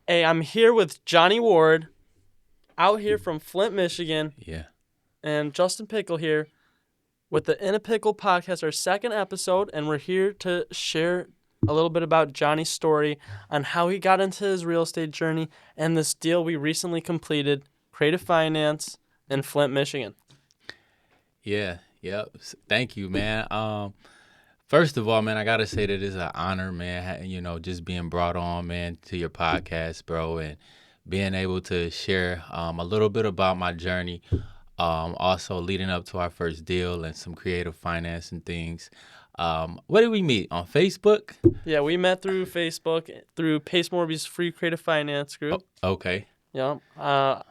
Hey, I'm here with Johnny Ward, out here from Flint, Michigan, Yeah. and Justin Pickle here with the In a Pickle podcast, our second episode, and we're here to share a little bit about Johnny's story on how he got into his real estate journey and this deal we recently completed, Creative Finance in Flint, Michigan. Yeah. Yep. Thank you, man. First of all, man, I gotta say that it's an honor, man. Just being brought on, man, to your podcast, bro, and being able to share a little bit about my journey. Also leading up to our first deal and some creative finance and things. Where did we meet? On Facebook? Yeah, we met through Facebook, through Pace Morby's free creative finance Oh, group. okay. Yeah.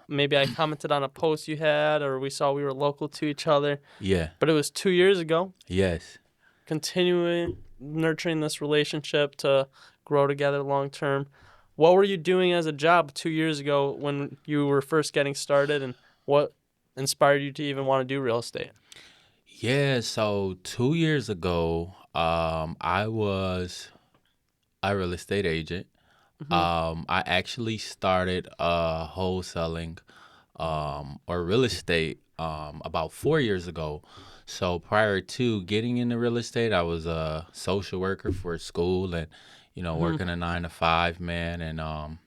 Maybe I commented on a post you had, or we saw we were local to each other. Yeah. But it was 2 years ago. Yes. Continuing nurturing this relationship to grow together long term. What were you doing as a job 2 years ago when you were first getting started, and what inspired you to even want to do real estate? Yeah. So 2 years ago, I was a real estate agent. Mm-hmm. I actually started wholesaling or real estate about 4 years ago. So prior to getting into real estate, I was a social worker for school and, Mm-hmm. working a 9 to 5, man. And,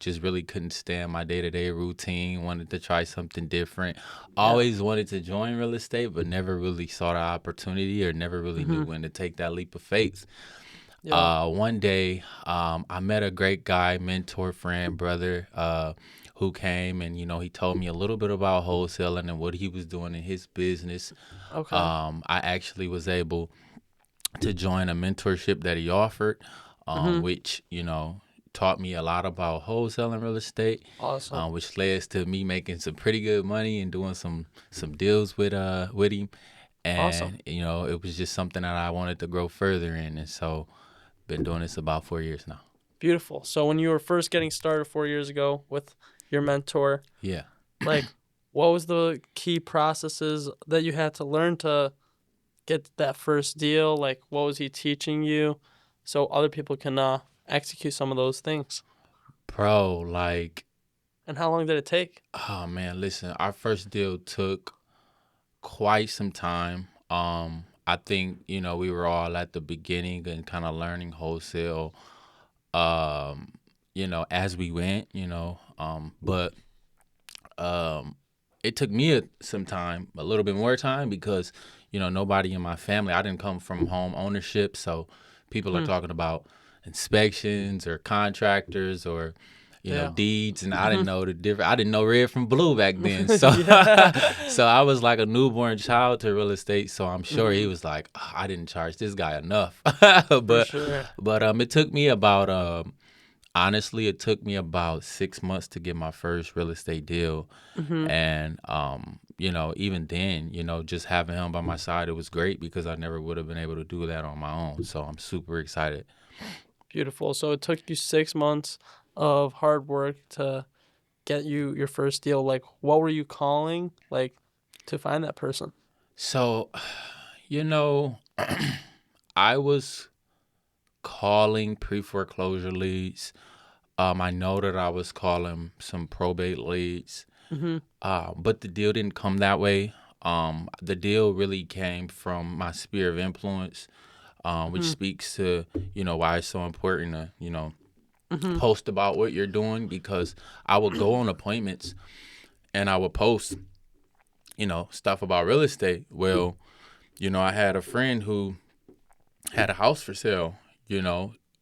just really couldn't stand my day to day routine. Wanted to try something different. Yeah. Always wanted to join real estate, but never really saw the opportunity or never really knew Mm-hmm. when to take that leap of faith. Yeah. One day, I met a great guy, mentor, friend, brother, who came and, he told me a little bit about wholesaling and what he was doing in his business. Okay. I actually was able to join a mentorship that he offered, Mm-hmm. which, taught me a lot about wholesaling real estate, Awesome. which led to me making some pretty good money and doing some deals with him. Awesome. And, it was just something that I wanted to grow further in. And so, been doing this about 4 years now. Beautiful. So when you were first getting started 4 years ago with your mentor, Yeah. like, what was the key processes that you had to learn to get that first deal? Like, what was he teaching you so other people can execute some of those things? Bro, like, And how long did it take? oh man, listen, our first deal took quite some time. I think, we were all at the beginning and kind of learning wholesale, um, as we went, but um, it took me some time, a little bit more time because, nobody in my family, I didn't come from home ownership. So people are Hmm. talking about inspections or contractors or, Yeah. deeds. And I Hmm. didn't know the difference. I didn't know red from blue back then. So, Yeah. so I was like a newborn child to real estate. So I'm sure he Hmm. was like, "Ah, I didn't charge this guy enough." For but, sure. it took me about, honestly, it took me about 6 months to get my first real estate deal. Hmm. And even then, just having him by my side, it was great because I never would have been able to do that on my own. So I'm super excited. Beautiful. So it took you 6 months of hard work to get you your first deal. Like, what were you calling, like, to find that person? So, you know, I was calling pre-foreclosure leads. I know that I was calling some probate leads, Hmm. but the deal didn't come that way. The deal really came from my sphere of influence, which Hmm. speaks to, why it's so important to, Hmm. post about what you're doing because I would go on appointments and I would post, stuff about real estate. Well, I had a friend who had a house for sale,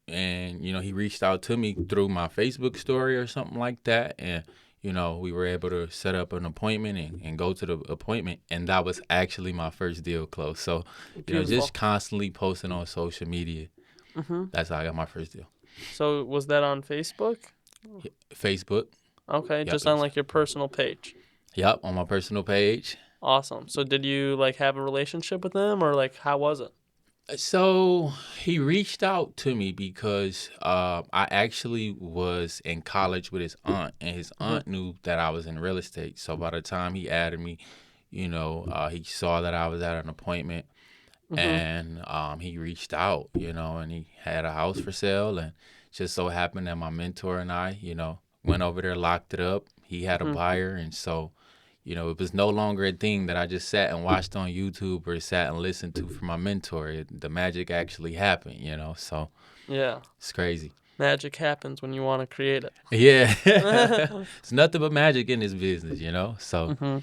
and he reached out to me through my Facebook story or something like that, and we were able to set up an appointment and go to the appointment, and that was actually my first deal close. So, just Beautiful. constantly posting on social media. Hmm. That's how I got my first deal. So was that on Facebook? Facebook. Okay, Yep, just it on was. like your personal page. Yep, on my personal page. Awesome. So did you like have a relationship with them, or like how was it? So he reached out to me because I actually was in college with his aunt, and his Hmm. aunt knew that I was in real estate. So by the time he added me, he saw that I was at an appointment, Hmm. and he reached out, and he had a house for sale, and just so happened that my mentor and I, went over there, locked it up. He had a Mm-hmm. buyer, and so, it was no longer a thing that I just sat and watched on YouTube or sat and listened to from my mentor. The magic actually happened, so Yeah. it's crazy. Magic happens when you want to create it. Yeah. It's nothing but magic in this business, so Mm-hmm.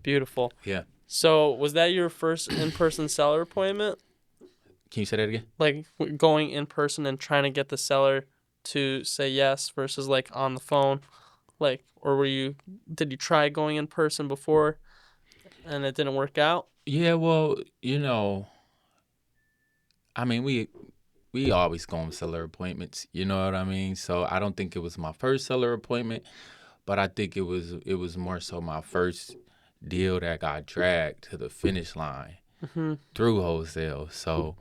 Beautiful. yeah. So, was that your first in-person seller appointment? Can you say that again? Like going in person and trying to get the seller to say yes versus like on the phone? Like, or did you try going in person before and it didn't work out? Yeah, well, I mean, we always go on seller appointments, you know what I mean? So I don't think it was my first seller appointment, but I think it was more so my first deal that got dragged to the finish line Mm-hmm. through wholesale. So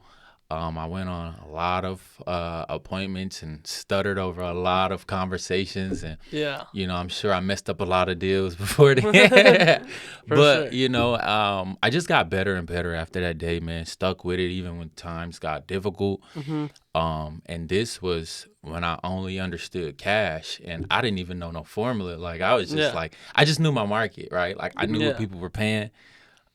I went on a lot of appointments and stuttered over a lot of conversations, and Yeah. I'm sure I messed up a lot of deals before then. For But sure. I just got better and better after that day, man. Stuck with it even when times got difficult. Mm-hmm. And this was when I only understood cash, and I didn't even know no formula. Like I was just Yeah. like, I just knew my market, right? Like I knew what Yeah. people were paying,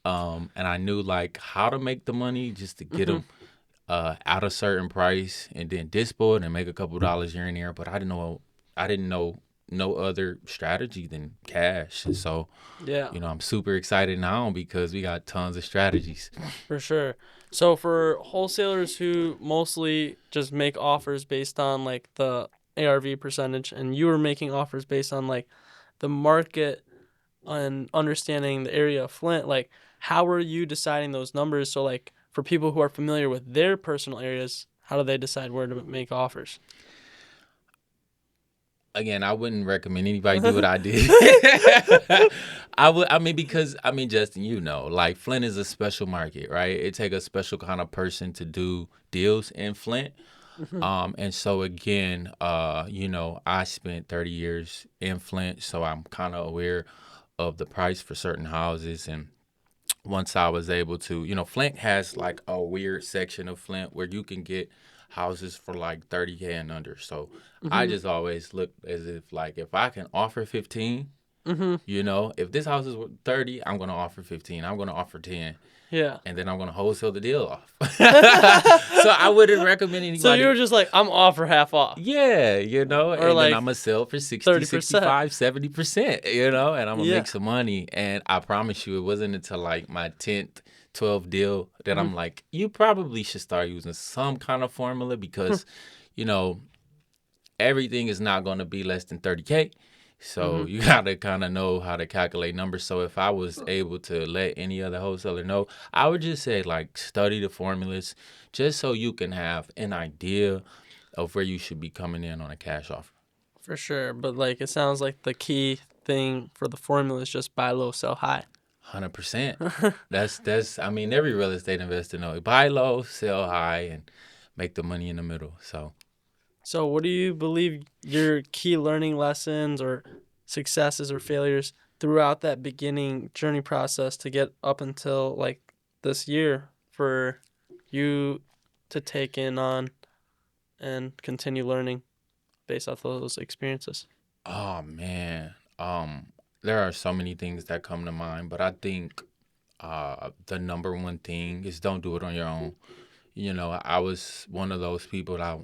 and I knew like how to make the money just to get Mm-hmm. them at a certain price, and then dispo'd and make a couple dollars here and there. But I didn't know no other strategy than cash. And so, Yeah. I'm super excited now because we got tons of strategies. For sure. So for wholesalers who mostly just make offers based on like the ARV percentage, and you were making offers based on like the market and understanding the area of Flint, like how are you deciding those numbers? So like for people who are familiar with their personal areas, how do they decide where to make offers? Again, I wouldn't recommend anybody do what I did. Because Justin, like Flint is a special market, right? It take a special kind of person to do deals in Flint. Mhm. And so again, I spent 30 years in Flint, so I'm kind of aware of the price for certain houses. And once I was able to, Flint has like a weird section of Flint where you can get houses for like 30K and under. So I Mhm. just always look as if like if I can offer 15, Mhm. if this house is worth 30, I'm gonna offer 15. I'm gonna offer 10, Yeah. and then I'm gonna wholesale the deal off. So I wouldn't recommend So you were anybody. just like, I'm offer half off, Yeah, or and then I'm like gonna sell for 60, 30%. 65, 70%, and I'm gonna Yeah. make some money. And I promise you, it wasn't until like my 10th, 12th deal that Mhm. I'm like, you probably should start using some kind of formula because, you know, everything is not gonna be less than 30K. So Mhm. you gotta kind of know how to calculate numbers. So if I was able to let any other wholesaler know, I would just say like study the formulas just so you can have an idea of where you should be coming in on a cash offer. For sure, but like it sounds like the key thing for the formula is just buy low, sell high. 100%. That's. I mean, every real estate investor knows buy low, sell high, and make the money in the middle. So So, what do you believe your key learning lessons or successes or failures throughout that beginning journey process to get up until like this year for you to take in on and continue learning based off those experiences? oh man, there are so many things that come to mind, but I think the number one thing is don't do it on your own. I was one of those people that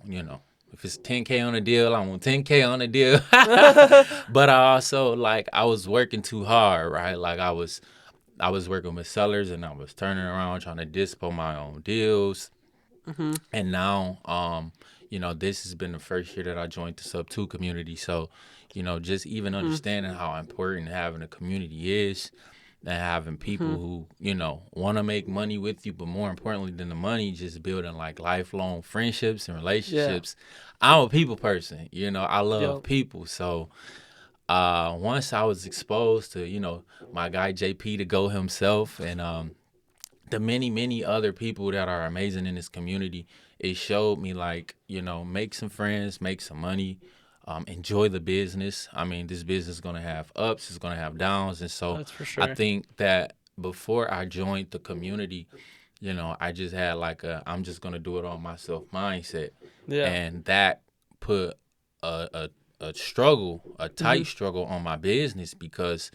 if it's 10K on a deal, I want 10K on a deal. But I also like I was working too hard, right? Like I was working with sellers and I was turning around trying to dispo my own deals. Mm-hmm. And now, this has been the first year that I joined the sub two community. So, just even Mm-hmm. understanding how important having a community is and having people Mm-hmm. who, want to make money with you, but more importantly than the money, just building like lifelong friendships and Yeah. relationships. I'm a people person, I love Yep. people. So, once I was exposed to, my guy JP to go himself and the many, many other people that are amazing in this community, it showed me like, make some friends, make some money, enjoy the business. I mean, this business is gonna have ups, it's gonna have downs. And so That's for I sure. think that before I joined the community, I just had like I'm just gonna do it on myself mindset. Yeah. And that put a struggle, a Mm-hmm. tight struggle on my business because,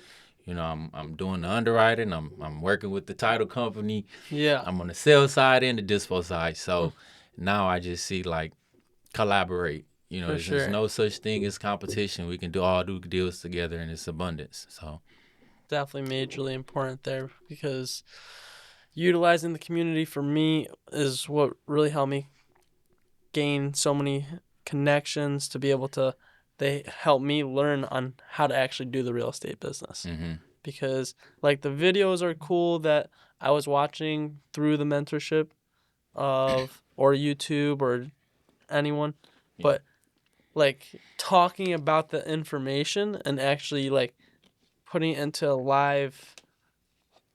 I'm doing the underwriting. I'm working with the title company. Yeah, I'm on the sales side and the dispo side. So now I just see like collaborate. for There's sure. no such thing as competition. We can do deals together in its abundance. So Definitely majorly important there because utilizing the community for me is what really helped me gain so many connections to be able to they help me learn on how to actually do the real estate business hmm because like the videos are cool that I was watching through the mentorship of or YouTube or anyone, yeah, but like talking about the information and actually like putting it into a live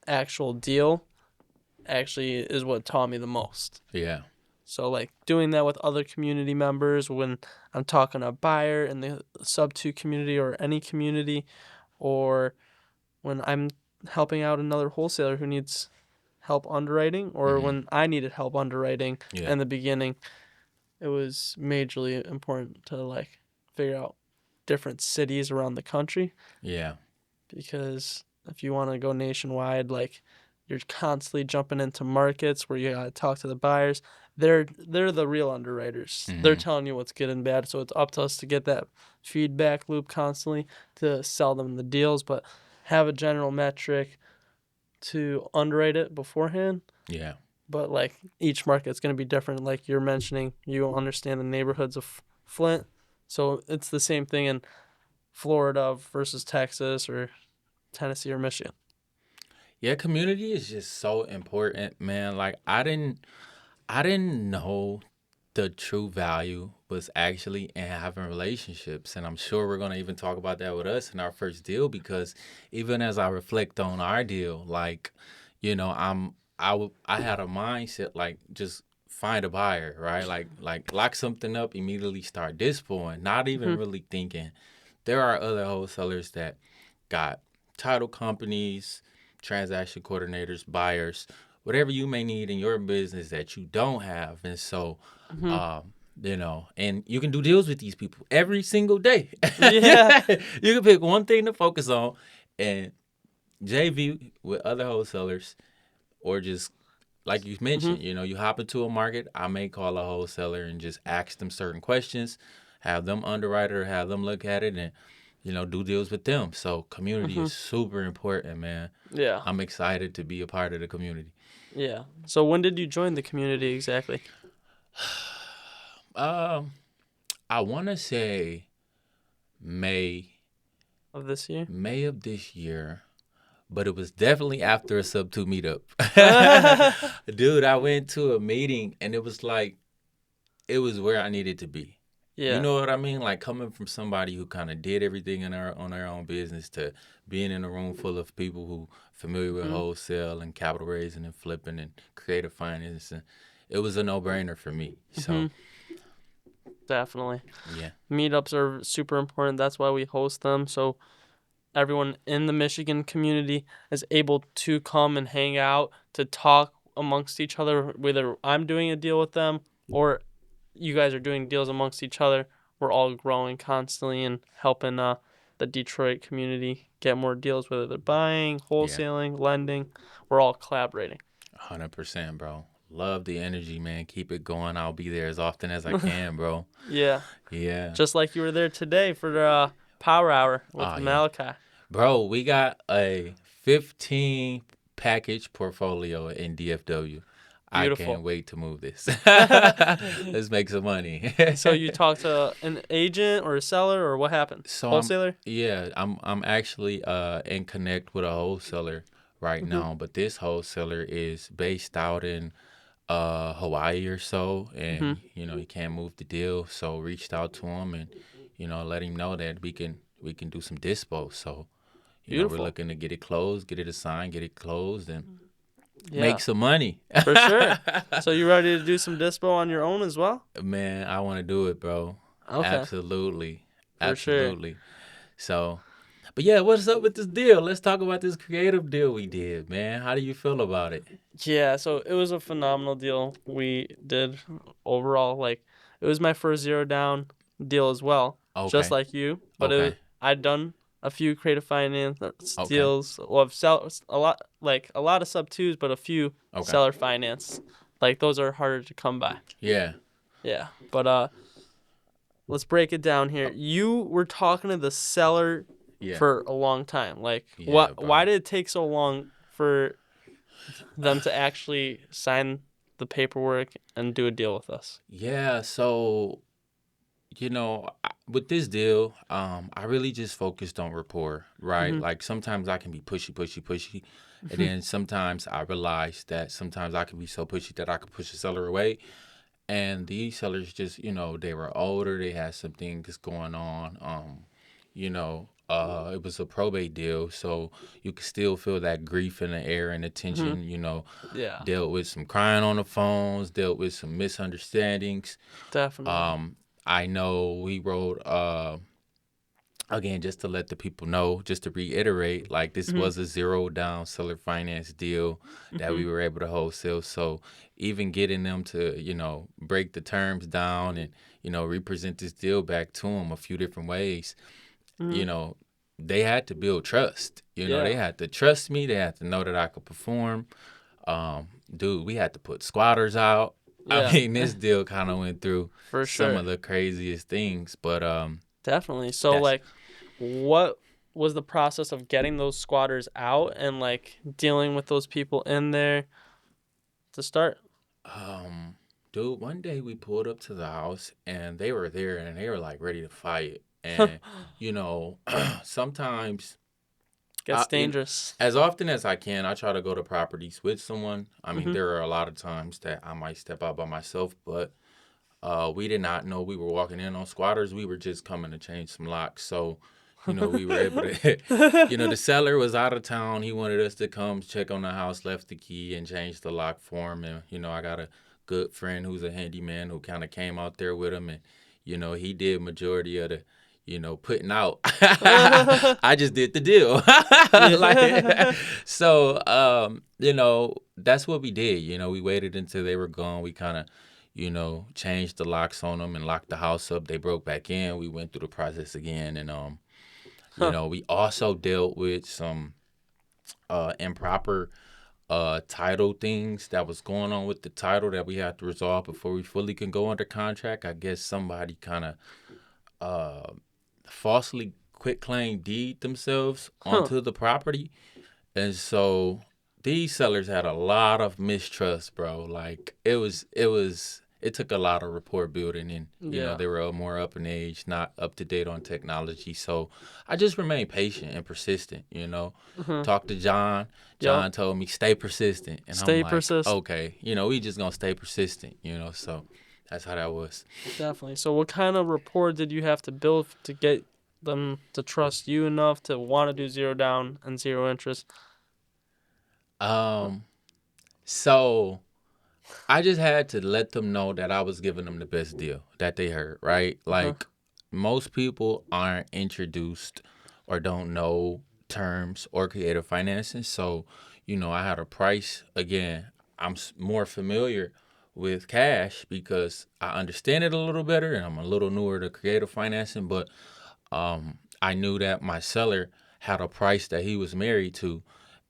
actual deal actually is what taught me the most. yeah, So like doing that with other community members when I'm talking to a buyer in the sub two community or any community, or when I'm helping out another wholesaler who needs help underwriting, or hmm when I needed help underwriting yeah, in the beginning, it was majorly important to like figure out different cities around the country yeah, because if you want to go nationwide, like you're constantly jumping into markets where you gotta talk to the buyers. They're the real underwriters. They're hmm telling you what's good and bad. So it's up to us to get that feedback loop constantly to sell them the deals, but have a general metric to underwrite it beforehand. yeah. But like each market's gonna be different. Like you're mentioning, you understand the neighborhoods of Flint, so it's the same thing in Florida versus Texas or Tennessee or Michigan. Yeah, community is just so important, man. Like I didn't know the true value was actually in having relationships, and I'm sure we're gonna even talk about that with us in our first deal because even as I reflect on our deal, like, I had a mindset like just find a buyer, right? Like lock something up, immediately start dispoing, not even Hmm. really thinking there are other wholesalers that got title companies, transaction coordinators, buyers, whatever you may need in your business that you don't have. And so, Hmm. and you can do deals with these people every single day. Yeah. You can pick one thing to focus on and JV with other wholesalers or just like you Hmm. mentioned, you hop into a market. I may call a wholesaler and just ask them certain questions, have them underwrite it or have them look at it and, do deals with them. So community Hmm. is super important, man. Yeah. I'm excited to be a part of the community. Yeah. So when did you join the community exactly Um, I want to say May, of this year? May of this year, but it was definitely after a sub two meetup. Dude, I went to a meeting and it was like it was where I needed to be. You Yeah. know what I mean? Like coming from somebody who kind of did everything on their own business to being in a room full of people who familiar with Hmm. wholesale and capital raising and flipping and creative finance, and it was a no brainer for me. Hmm. So Definitely. yeah, Meetups are super important. That's why we host them. So everyone in the Michigan community is able to come and hang out to talk amongst each other, whether I'm doing a deal with them or you guys are doing deals amongst each other. We're all growing constantly and helping the Detroit community get more deals, whether they're buying, yeah, wholesaling, lending. We're all collaborating. 100%, bro. Love the energy, man. Keep it going. I'll be there as often as I can, bro. Yeah, Yeah. just like you were there today for the Power Hour with Oh yeah, Malachi. bro. We got a 15 package portfolio in DFW. I can't Beautiful. wait to move this. Let's make some money. So you talked to an agent or a seller or what happened? So Wholesaler? I'm actually in connect with a wholesaler right Mhm. now, but this wholesaler is based out in Hawaii or so, Mhm. and he can't move the deal. So reached out to him and let him know that we can do some dispo. So we're Beautiful. looking to get it closed, get it assigned, get it closed, and make Yeah, some money. for sure. So you ready to do some dispo on your own as well? Man, I want to do it, bro. Okay, Absolutely, for sure. absolutely. So, but yeah, what's up with this deal? Let's talk about this creative deal we did, man. How do you feel about it? Yeah, so it was a phenomenal deal we did overall. Like, it was my first zero down. deal as well, just Okay. like you. But Okay. I'd done a few creative finance Okay. deals. Well, I've a lot of sub twos, but a few Okay. seller finance. Like those are harder to come by. Yeah. Yeah, but let's break it down here. You were talking to the seller Yeah. for a long time. Like, Yeah, why bro. did it take so long for them to actually sign the paperwork and do a deal with us? Yeah. So, with this deal, I really just focused on rapport, right? Mhm. Like sometimes I can be pushy, pushy, pushy. And Mhm. then sometimes I realize that sometimes I can be so pushy that I can push a seller away. And these sellers just, they were older, they had some things going on. It was a probate deal, so you could still feel that grief in the air and the Mhm. tension, Yeah, dealt with some crying on the phones, dealt with some misunderstandings. definitely. I know we wrote again, just to let the people know, just to reiterate, like this Mhm. was a zero down seller finance deal that we Mhm. were able to wholesale. So even getting them to, break the terms down and, represent this deal back to them a few different ways, you Mhm. know, they had to build trust. They Yeah. had to trust me. They had to know that I could perform. Dude, we had to put squatters out. I Yeah. mean, this deal kind of went through For some sure. of the craziest things, but Definitely. So that's like, what was the process of getting those squatters out and like dealing with those people in there to start? Um, dude, one day we pulled up to the house and they were there and they were like ready to fight. And you know, sometimes Gets dangerous. as often as I can, I try to go to properties with someone. I mean, Mhm. there are a lot of times that I might step out by myself, but we did not know we were walking in on squatters. We were just coming to change some locks. So, we were able to, the seller was out of town. He wanted us to come check on the house, left the key, and change the lock for him. And, I got a good friend who's a handyman who kind of came out there with him. And, he did majority of the, putting out. I just did the deal. Yeah. So, that's what we did. We waited until they were gone. We kind of, changed the locks on them and locked the house up. They broke back in. We went through the process again, and Huh. we also dealt with some improper title things that was going on with the title that we had to resolve before we fully can go under contract. I guess somebody kind of uh, falsely quit claim deed themselves Huh. onto the property, and so these sellers had a lot of mistrust, bro. Like it took a lot of rapport building, and Yeah. they were more up in age, not up to date on technology. So I just remained patient and persistent. Mhm. Talked to John. Yup. John told me stay persistent, and I'm Stay like, persistent. okay, we just gonna stay persistent. So that's how that was. Definitely. So what kind of rapport did you have to build to get them to trust you enough to want to do zero down and zero interest? Um, so I just had to let them know that I was giving them the best deal that they heard, right? Uh-huh. Like most people aren't introduced or don't know terms or creative financing. So, I had a price. Again, I'm more familiar with cash because I understand it a little better and I'm a little newer to creative financing, but I knew that my seller had a price that he was married to,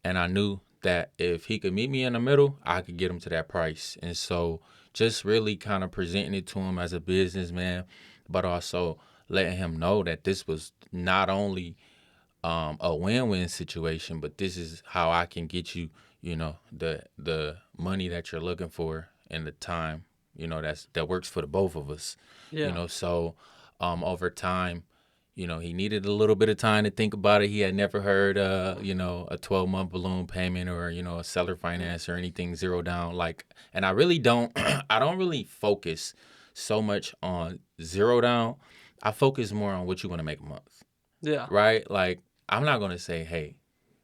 and I knew that if he could meet me in the middle, I could get him to that price. And so, just really kind of presenting it to him as a businessman, but also letting him know that this was not only a win-win situation, but this is how I can get you, the money that you're looking for and the time, that works for the both of us, Yeah. So over time, he needed a little bit of time to think about it. He had never heard, a 12-month balloon payment or, a seller finance or anything zero down. Like, and I really don't, I don't really focus so much on zero down. I focus more on what you want to make a month, Yeah. right? Like, I'm not going to say, hey,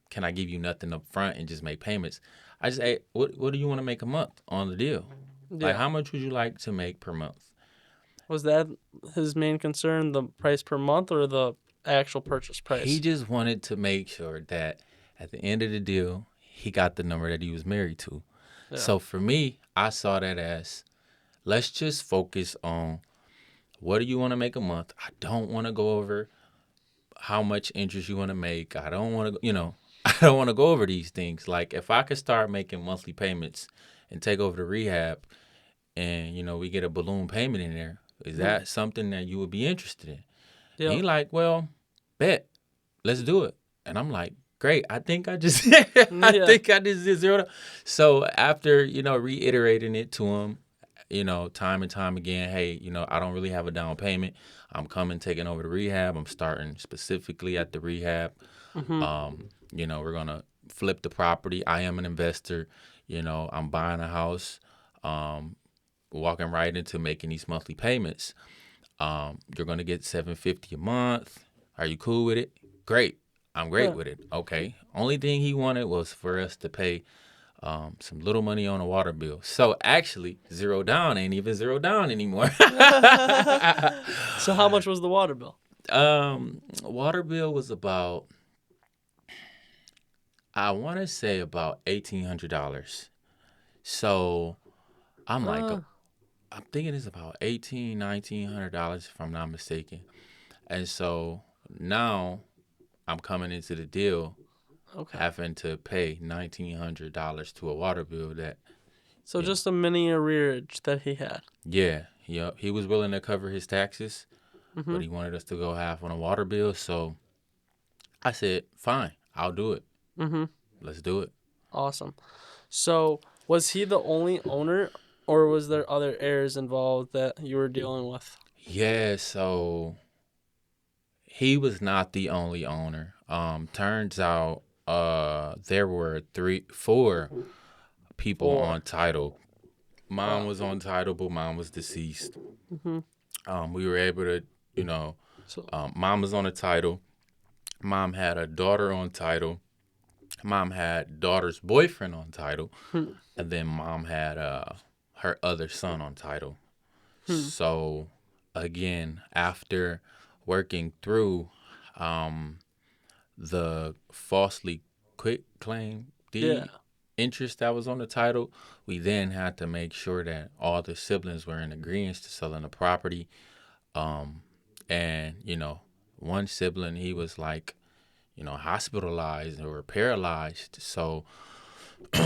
can I give you nothing up front and just make payments? I just, hey, what do you want to make a month on the deal? Like, Yeah. how much would you like to make per month? Was that his main concern, the price per month or the actual purchase He price? just wanted to make sure that at the end of the deal, he got the number that he was married to. Yeah. So for me, I saw that as let's just focus on What do you want to make a month? I don't want to go over how much interest you want to make. I don't want to, I don't want to go over these things. Like if I could start making monthly payments and take over the rehab and, we get a balloon payment in there, is Mm. that something that you would be interested in? And Yep. he like, well, bet, let's do it. And I'm like, great. I think I just, Yeah. I just did zero. So after, reiterating it to him, time and time again, hey, I don't really have a down payment. I'm coming, taking over the rehab. I'm starting specifically at the rehab. Mm-hmm. We're going to flip the property. I am an investor. I'm buying a house, walking right into making these monthly payments. You're going to get $750 a month. Are you cool with it? Great. I'm great Yeah. with it. Okay. Only thing he wanted was for us to pay some little money on a water bill. So actually, zero down ain't even zero down anymore. So how much was the water bill? Water bill was about, I want to say about $1,800. So I'm like, Uh, I'm thinking it's about $1,900, if I'm not mistaken. And so now I'm coming into the deal okay. having to pay $1,900 to a water bill that, So just a mini arrearage that he had. he was willing to cover his taxes, Mm-hmm. but he wanted us to go half on a water bill. So I said, fine, I'll do it. Mm-hmm. Let's do it. Awesome. So was he the only owner, or was there other heirs involved that you were dealing with? Yeah, so he was not the only owner. Turns out there were four people Four. on title. Mom Wow. was on title, but mom was deceased. Mm-hmm. We were able to, you know, So mom was on the title. Mom had a daughter on title. Mom had daughter's boyfriend on title, hmm. and then mom had her other son on title. Hmm. So again, after working through um, the falsely quit claim Yeah. deed interest that was on the title, we then had to make sure that all the siblings were in agreement to selling the property. Um, and one sibling, he was like, hospitalized or paralyzed. So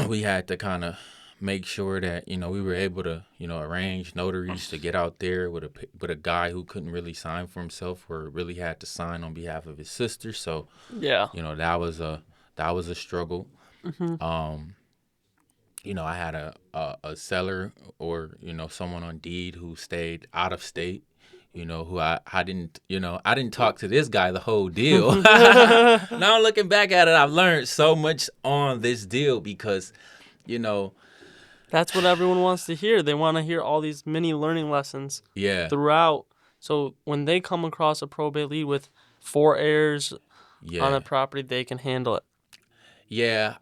we had to kind of make sure that we were able to arrange notaries to get out there with a guy who couldn't really sign for himself or really had to sign on behalf of his sister. So Yeah. that was a struggle. Mm-hmm. Um, I had a seller or someone on deed who stayed out of state. Who I didn't talk to this guy the whole deal. Now looking back at it, I've learned so much on this deal because, you know, That's what everyone wants to hear. They want to hear all these mini learning lessons yeah, throughout. So when they come across a probate lead with 4 heirs on a yeah, property, they can handle it. yeah.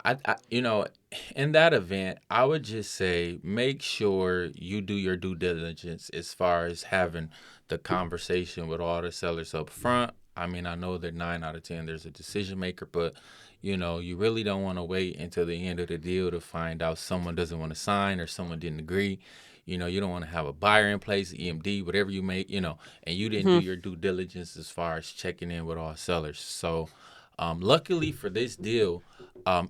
In that event, I would just say make sure you do your due diligence as far as having the conversation with all the sellers up front. I mean, I know that 9 out of 10 there's a decision maker, but you really don't want to wait until the end of the deal to find out someone doesn't want to sign or someone didn't agree. You don't want to have a buyer in place, EMD, whatever you make, and you didn't do Hmm. your due diligence as far as checking in with all sellers. So, luckily for this deal,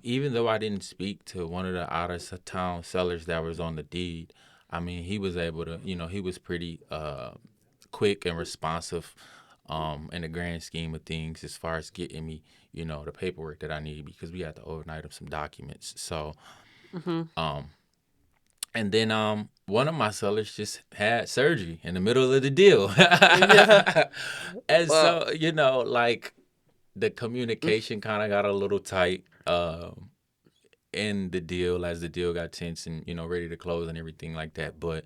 even though I didn't speak to one of the out of town sellers that was on the deed, I mean, he was able to, he was pretty quick and responsive in the grand scheme of things as far as getting me, the paperwork that I need because we had to overnight him some documents. So, Mm-hmm. um, and then one of my sellers just had surgery in the middle of the deal. Yeah. And Wow. so, like the communication kind of got a little tight in the deal as the deal got tense and ready to close and everything like that. But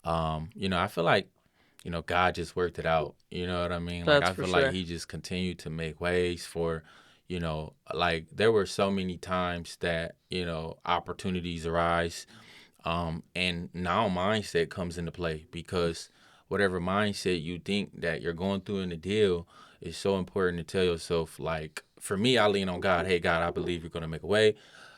I feel like God just worked it out. You know what I mean? Like That's I for feel like sure. He just continued to make ways for like there were so many times that opportunities arise, and now mindset comes into play because whatever mindset you think that you're going through in the deal is so important to tell yourself. Like for me, I lean on God. Hey, God, I believe you're going to make a way.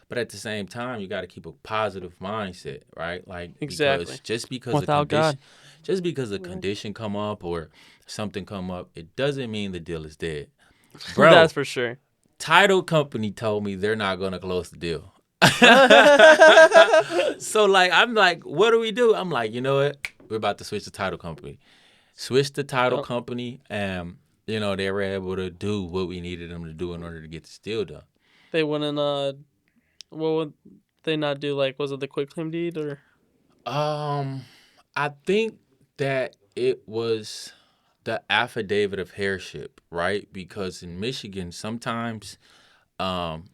But at the same time, you got to keep a positive mindset, right? Like because Exactly. just because a Without condition, God. just because a condition come up or something come up, it doesn't mean the deal is dead. Bro, That's for sure. title company told me they're not going to close the deal. So, like, I'm like, what do we do? I'm like, you know what? We're about to switch the title company. Switch the title Yep. company, and, you know, they were able to do what we needed them to do in order to get this deal done. They wouldn't. What would they not do? Like, was it the quitclaim deed or? I think that it was the affidavit of heirship, right? Because in Michigan, sometimes um,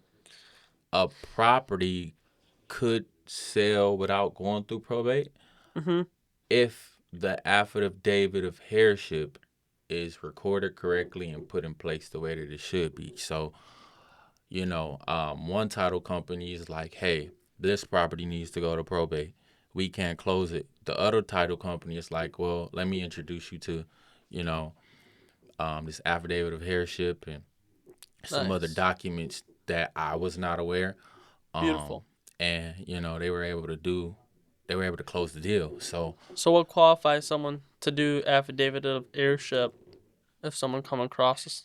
a property could sell without going through probate Mm-hmm. if the affidavit of heirship is recorded correctly and put in place the way that it should be. So, you know, one title company is like, hey, this property needs to go to probate. We can't close it. The other title company is like, well, let me introduce you to, you know, this affidavit of heirship and some other Nice. documents that I was not aware. Um, Beautiful. and you know, they were able to close the deal. So, So, what qualifies someone to do affidavit of heirship if someone come across us?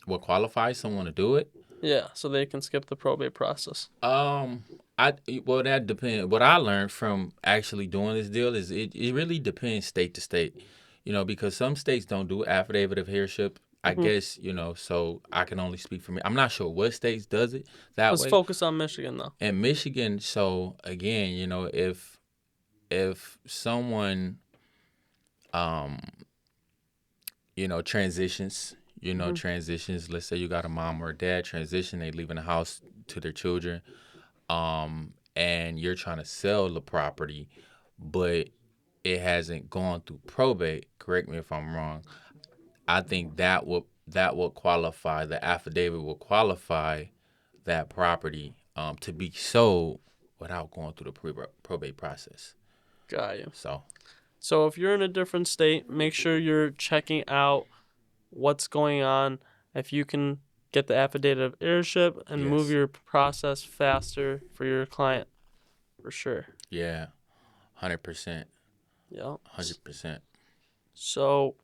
what qualifies someone to do it? Yeah, so they can skip the probate process. Um, I well that depends. What I learned from actually doing this deal is it really depends state to state. You know, because some states don't do affidavit of heirship. I Mm-hmm. guess, you know, so I can only speak for me. I'm not sure what states does it that Let's way. focus on Michigan though. And Michigan, so again, you know, if someone um you know transitions, Mm-hmm. let's say you got a mom or a dad transition, they leaving the house to their children, and you're trying to sell the property, but it hasn't gone through probate. Correct me if I'm wrong. I think that will qualify. The affidavit will qualify that property to be sold without going through the probate process. Got you. So So if you're in a different state, make sure you're checking out what's going on. If you can get the affidavit of heirship and move yes, your process faster for your client, for sure. yeah, 100%, Yeah. 100%. So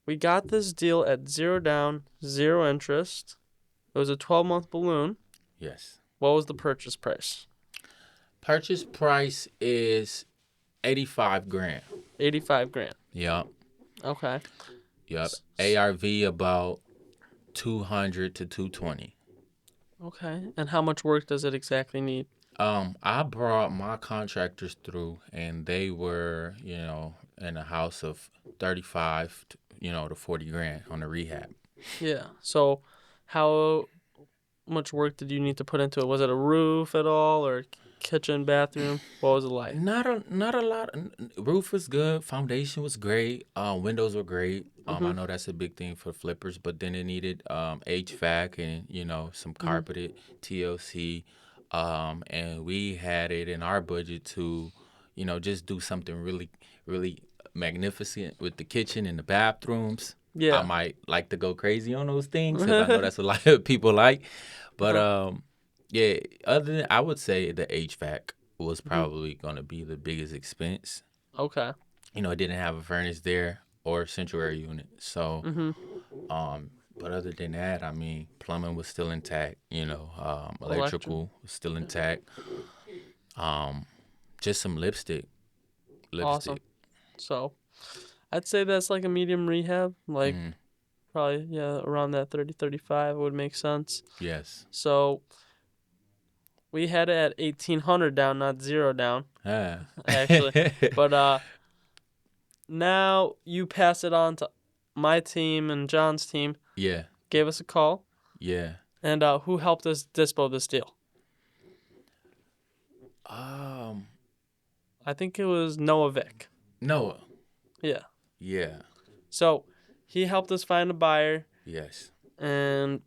we got this deal at zero down, zero interest. It was a 12-month balloon. Yes. What was the purchase price? Purchase price is 85 grand. 85 grand. Yep. Okay. Yep. S- s- ARV about 200 to 220. Okay. And how much work does it exactly need? I brought my contractors through, and they were, in a house of 35, to 40 grand on the rehab. Yeah. So how much work did you need to put into it? Was it a roof at all or kitchen, bathroom? What was it like? Not a lot. Roof was good. Foundation was great. Windows were great. I Mhm. know that's a big thing for flippers, but then it needed HVAC and some Mhm. carpeted TLC. And we had it in our budget to, just do something really, really magnificent with the kitchen and the bathrooms. I Yeah. might like to go crazy on those things because I know that's what a lot of people like. But Uh-huh. yeah, other than I would say the HVAC was Mhm. probably going to be the biggest expense. Okay. It didn't have a furnace there or a central air unit. So, Mhm. but other than that, I mean, plumbing was still intact. Electric. Electrical was still intact. Um, just some lipstick, Awesome. lipstick. So, I'd say that's like a medium rehab, like Mm, probably yeah, around that 30 35 would make sense. yes. So, we had it at 1800 down, not zero down, Ah. actually. But now you pass it on to my team and John's team. Yeah. Gave us a call. Yeah. And who helped us dispo this deal? Um. I think it was Noah Vick. Noah. Yeah. Yeah. So he helped us find a buyer Yes. and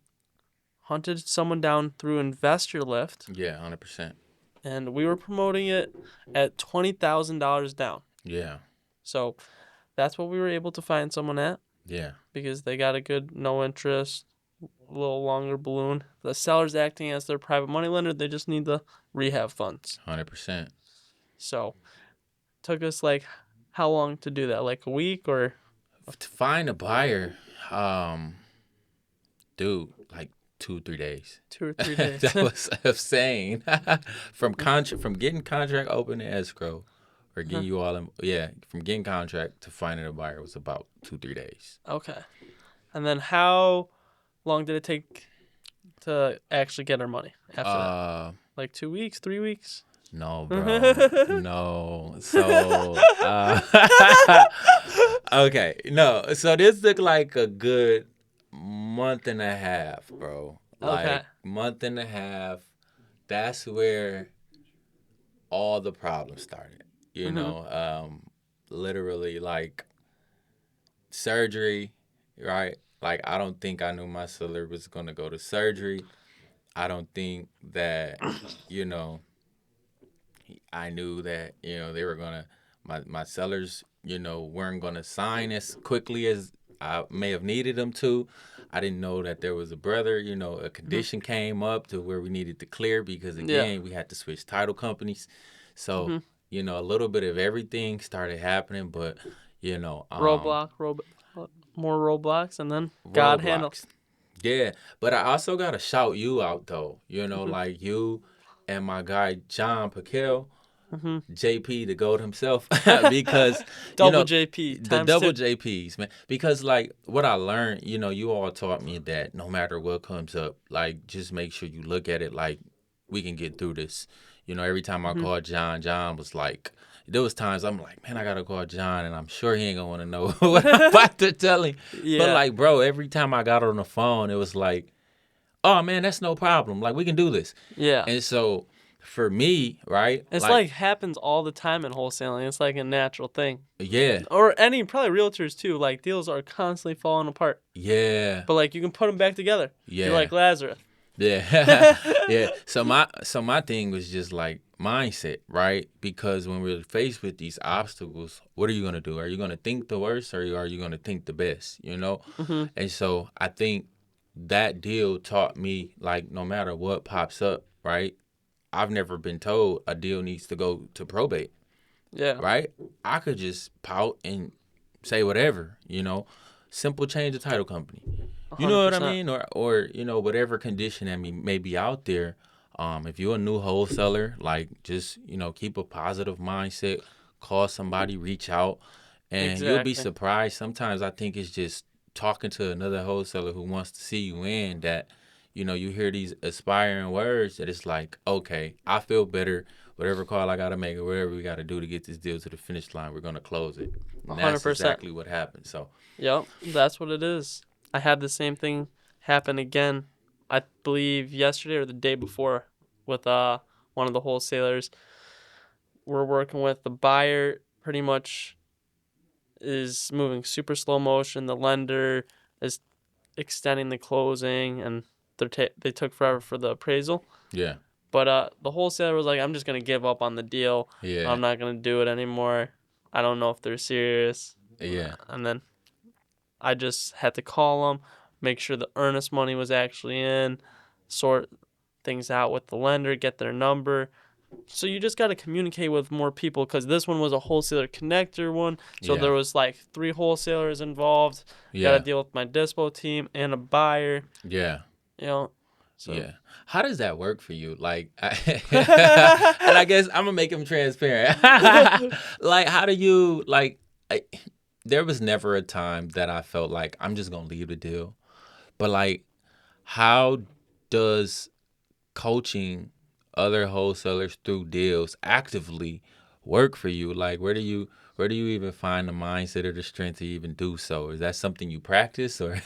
hunted someone down through Investor Lift. Yeah. 100%. And we were promoting it at $20,000 down. Yeah. So that's what we were able to find someone at Yeah. because they got a good no interest, a little longer balloon. The seller's acting as their private money lender. They just need the rehab funds. 100%. So took us like how long to do that? Like a week or To find a buyer, um, dude, like 2 3 days. 2 or 3 days? That was insane. From getting contract open and escrow, or getting you all in, from getting contract to finding a buyer was about 2 3 days. Okay. And then how long did it take to actually get our money after that? Like 2 weeks, 3 weeks? No, bro. No. So, okay. No. So this took like a good month and a half, bro. Okay. Like month and a half. That's where all the problems started. Literally like surgery, right? Like I don't think I knew my seller was gonna go to surgery. I don't think that, you know, I knew that they were gonna my sellers weren't gonna sign as quickly as I may have needed them to. I didn't know that there was a brother. A condition came up to where we needed to clear because again we had to switch title companies. So a little bit of everything started happening, but more roadblocks, and then God handled. Yeah, but I also gotta shout you out though. Like you and my guy John Pickell, JP, the GOAT himself, because double JP the times double two. JPs, man. Because like what I learned, you all taught me that no matter what comes up, like just make sure you look at it like we can get through this. Every time I called John was like. There was times I'm like, man, I gotta call John, and I'm sure he ain't gonna want to know what I'm about to tell him. Yeah. But like, bro, every time I got on the phone, it was like, oh man, that's no problem. Like we can do this. Yeah. And so for me, right? It's like happens all the time in wholesaling. It's like a natural thing. Yeah. Or probably realtors too. Like deals are constantly falling apart. Yeah. But like you can put them back together. Yeah. You're like Lazarus. Yeah. Yeah. So my thing was just like mindset, right? Because when we're faced with these obstacles, what are you gonna do? Are you gonna think the worst, or are you gonna think the best? And so I think that deal taught me like no matter what pops up, right? I've never been told a deal needs to go to probate. Yeah. Right? I could just pout and say whatever, simple change of title company. You know what I 100%. mean? Or whatever condition that may be out there. If you're a new wholesaler, like just, keep a positive mindset, call somebody, reach out, and you'll be surprised. Sometimes I think it's just talking to another wholesaler who wants to see you in that, you hear these aspiring words that it's like, okay, I feel better. Whatever call I got to make or whatever we got to do to get this deal to the finish line, we're going to close it. And 100%. that's exactly what happened. So, yep, that's what it is. I had the same thing happen again, I believe yesterday or the day before with one of the wholesalers. We're working with the buyer pretty much is moving super slow motion. The lender is extending the closing, and they took forever for the appraisal. yeah. But the wholesaler was like, I'm just going to give up on the deal. Yeah. I'm not going to do it anymore. I don't know if they're serious. Yeah. And then I just had to call them, make sure the earnest money was actually in, sort things out with the lender, get their number. So you just got to communicate with more people because this one was a wholesaler connector one. So there was like 3 wholesalers involved. Yeah. Got to deal with my dispo team and a buyer. Yeah. So. Yeah. How does that work for you? Like, and I guess I'm gonna make him transparent. Like, how do you there was never a time that I felt like I'm just gonna leave the deal, but like, how does coaching other wholesalers through deals actively work for you? Like, where do you even find the mindset or the strength to even do so? Is that something you practice or?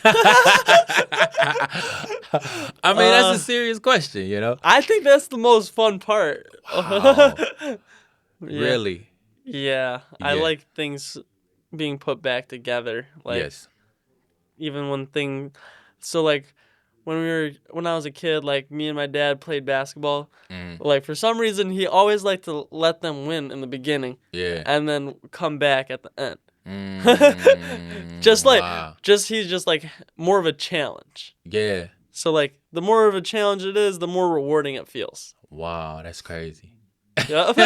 I mean, that's a serious question, I think that's the most fun part. Wow. Yeah. Really? Yeah. I like things being put back together. Like, yes. even so like when I was a kid, like me and my dad played basketball. Like for some reason he always liked to let them win in the beginning. Yeah. And then come back at the end. Wow. He's just like more of a challenge. Yeah. So like the more of a challenge it is, the more rewarding it feels. Wow, that's crazy. Yep.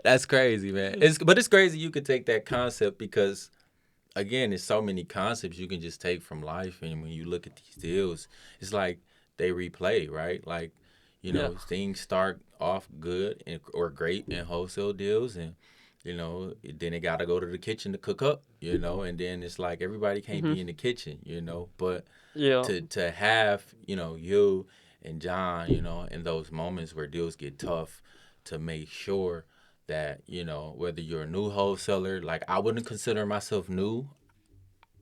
That's crazy, man. It's crazy you could take that concept because again, there's so many concepts you can just take from life, and when you look at these deals, it's like they replay, right? Like, Yeah. things start off good or great in wholesale deals, and then they got to go to the kitchen to cook up, and then it's like everybody can't Hmm. be in the kitchen, but Yeah. to have you and John, in those moments where deals get tough, to make sure that whether you're a new wholesaler, like I wouldn't consider myself new.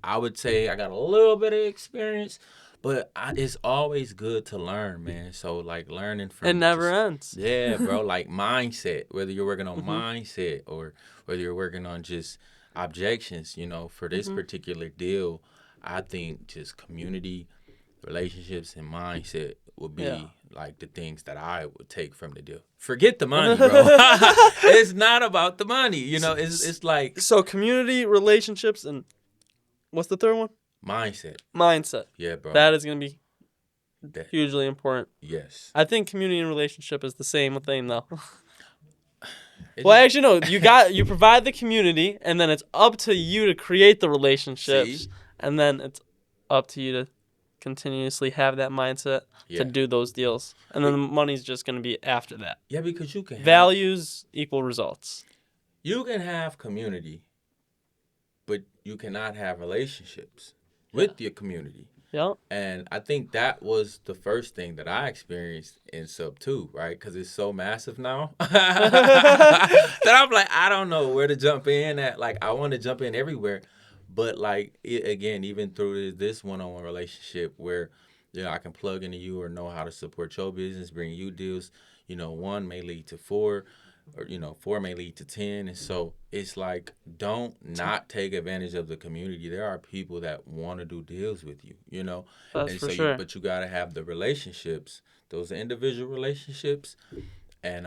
I would say I got a little bit of experience, but it's always good to learn, man. So like learning It from never just ends. yeah, bro, like mindset, whether you're working on Hmm. mindset or whether you're working on just objections, for this Hmm. particular deal, I think just community, relationships, and mindset would Yeah. be like the things that I would take from the deal. Forget the money, bro. It's not about the money, it's like So community, relationships, and what's the third one? mindset. Mindset. Yeah, bro. That is going to be That hugely important. yes. I think community and relationship is the same thing though. It Well, just actually, no. You provide the community, and then it's up to you to create the relationships, see. and then it's up to you to continuously have that mindset to Yeah. do those deals, and then the money's just going to be after that. Yeah, because Values equal results. you can have community, but you cannot have relationships Yeah. with your community. Yeah. And I think that was the first thing that I experienced in Sub 2, right? Because it's so massive now that I'm like, I don't know where to jump in at. Like, I want to jump in everywhere. But, like, again, even through this one on one relationship where, I can plug into you or know how to support your business, bring you deals, one may lead to four, or four may lead to 10. And so it's like, don't not take advantage of the community. There are people that want to do deals with you, That's and for so sure. but you got to have the relationships, those individual relationships. And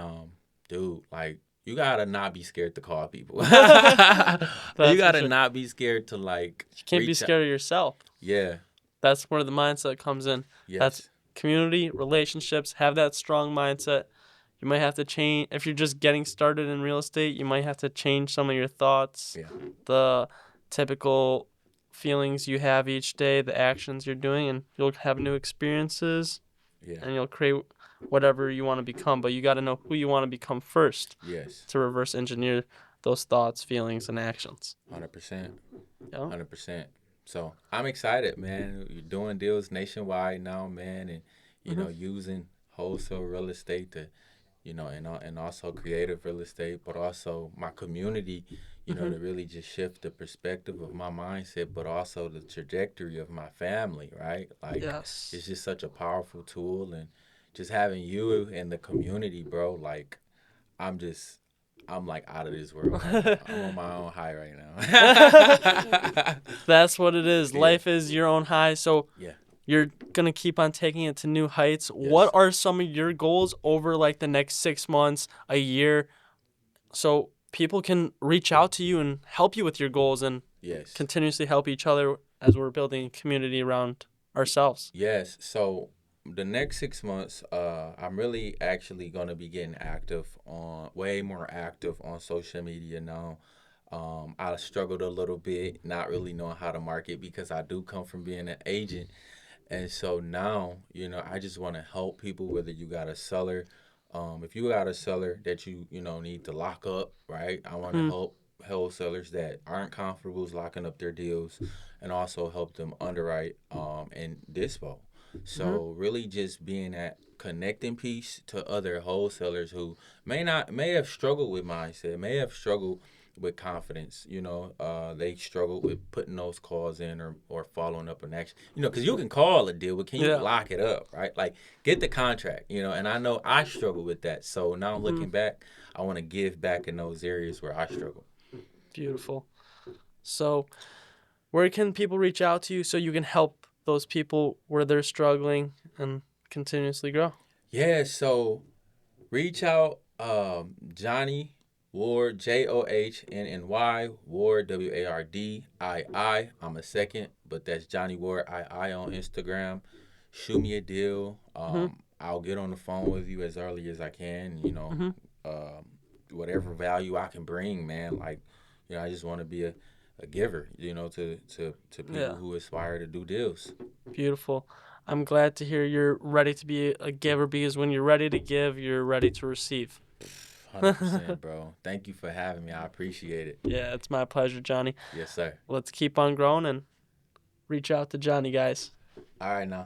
dude, like, you gotta not be scared to call people. You That's for gotta sure. not be scared to like You can't be reach out. scared of yourself. Yeah. That's where the mindset comes in. That's Yes. community, relationships, have that strong mindset. You might have to change if you're just getting started in real estate, you might have to change some of your thoughts, Yeah. the typical feelings you have each day, the actions you're doing, and you'll have new experiences Yeah. and you'll create whatever you want to become. But you got to know who you want to become first Yes. to reverse engineer those thoughts, feelings, and actions. 100%. Yeah. 100%. So I'm excited, man. You're doing deals nationwide now, man, and using wholesale real estate to and also creative real estate, but also my community, to really just shift the perspective of my mindset, but also the trajectory of my family, right? Like, Yes. it's just such a powerful tool, and just having you in the community, bro, like, I'm just, I'm like out of this world right now. I'm on my own high right now. That's what it is. Yeah. Life is your own high. So Yeah. you're going to keep on taking it to new heights. Yes. What are some of your goals over like the next 6 months, a year, so people can reach out to you and help you with your goals and Yes. continuously help each other as we're building a community around ourselves? Yes. So the next 6 months, I'm really actually gonna be getting way more active on social media now. I struggled a little bit, not really knowing how to market because I do come from being an agent, and so now, I just want to help people. Whether you got a seller, if you got a seller that you need to lock up, right? I want to Hmm. help wholesalers that aren't comfortable locking up their deals, and also help them underwrite and dispo. So really, just being that connecting piece to other wholesalers who may have struggled with mindset, may have struggled with confidence. They struggle with putting those calls in or following up an action. Because you can call a deal, but can you Yeah. lock it up, right? Like, get the contract. And I know I struggle with that. So now looking back, I want to give back in those areas where I struggle. Beautiful. So where can people reach out to you so you can help those people where they're struggling and continuously grow? Yeah. So reach out, Johnny Ward, JOHNNY Ward, WARDII. I'm a second, but that's Johnny Ward II on Instagram. Shoot me a deal. I'll get on the phone with you as early as I can. Mm-hmm. whatever value I can bring, man. Like, I just want to be a giver, to people Yeah. who aspire to do deals. Beautiful. I'm glad to hear you're ready to be a giver, because when you're ready to give, you're ready to receive. 100%, bro. Thank you for having me. I appreciate it. Yeah, it's my pleasure, Johnny. Yes, sir. Let's keep on growing and reach out to Johnny, guys. All right, now.